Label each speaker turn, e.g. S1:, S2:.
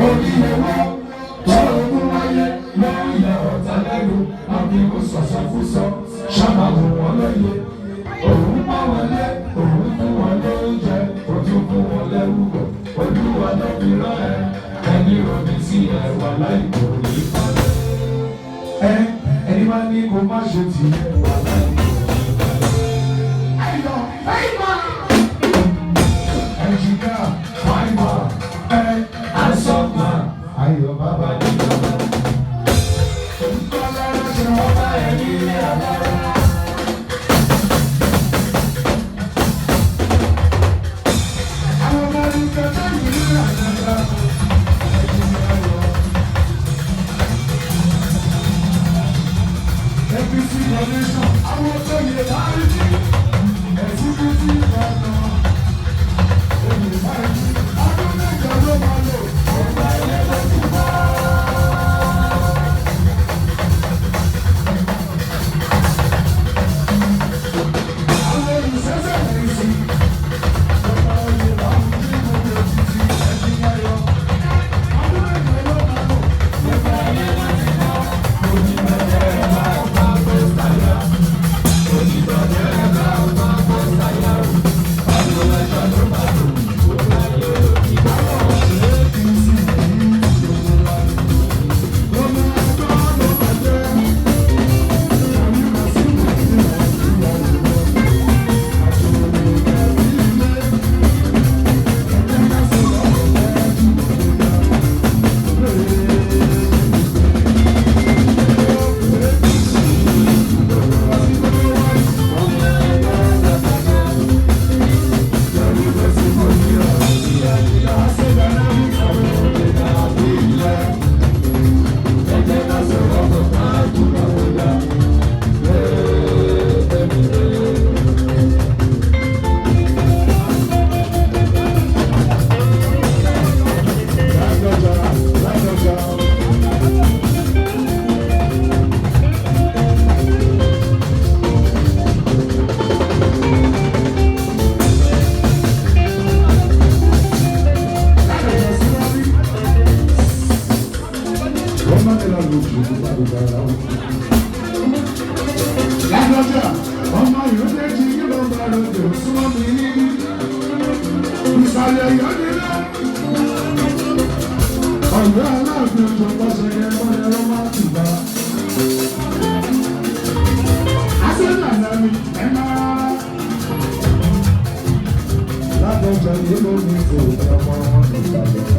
S1: orí owó tó ogún wáyé lórí ilẹ̀ ọ̀tá lẹ́nu àbí kò sọ̀sọ̀kúsọ ṣàmàwò wọn lóye òun pọ̀ wọn lé òun fún wọn lóúnjẹ ojú fún wọn lẹ́rùbọ̀ olúwa ló fi rán ẹ ẹni òbí sí ẹ wà láìpò ní ìpàdé ẹni máa ní kó má ṣe tiẹ̀ wà láìpò ní ìpàdé. Ẹ̀jìká fáìmà àsọ̀gbà ayọ̀ bàbá ní bàbá. Olùkọ́lá ṣe wọ́n bá ẹni ilé àbára. Àwọn ọmọ ìgbà tó yìí ní àjàgbá. APC coalition, àwọn tó yẹ láàrin ní ẹ̀sìnkútì ìbàdàn. Ọdún mẹ́jọ ló máa lò, ọgbà ilé ló ti bá. Àwọn olùsẹ́sẹ̀ rẹ̀ sí. Ọba oyè láwọn tí mo lè títí ẹ̀sìn ayọ̀. Ọdún mẹ́jọ ló máa lò, ọgbà ilé ló ti bá. Oníbẹ̀rẹ̀ máa ń bá pẹ́sàyà. Oníbẹ̀rẹ̀ máa ń bá pẹ́sàyà. Ọdún mẹ́jọ ló máa lò. Lágbájá, ọmọ ìrọ́lẹ́ ti yí lọ bá lóde òsúnmọ́ mi ní ìsàlẹ̀ ìyọ́nilẹ́. Ọ̀gbẹ́ aláàfin ọjọ́ pàṣẹ yẹn wọ́n ẹ̀rọ máa ti bá. Aṣẹ́nà lẹ́nu ẹ̀ máa. Lágbájá yìí ló ní ìfòòjọ́ ọmọ wọn ìsàlẹ̀.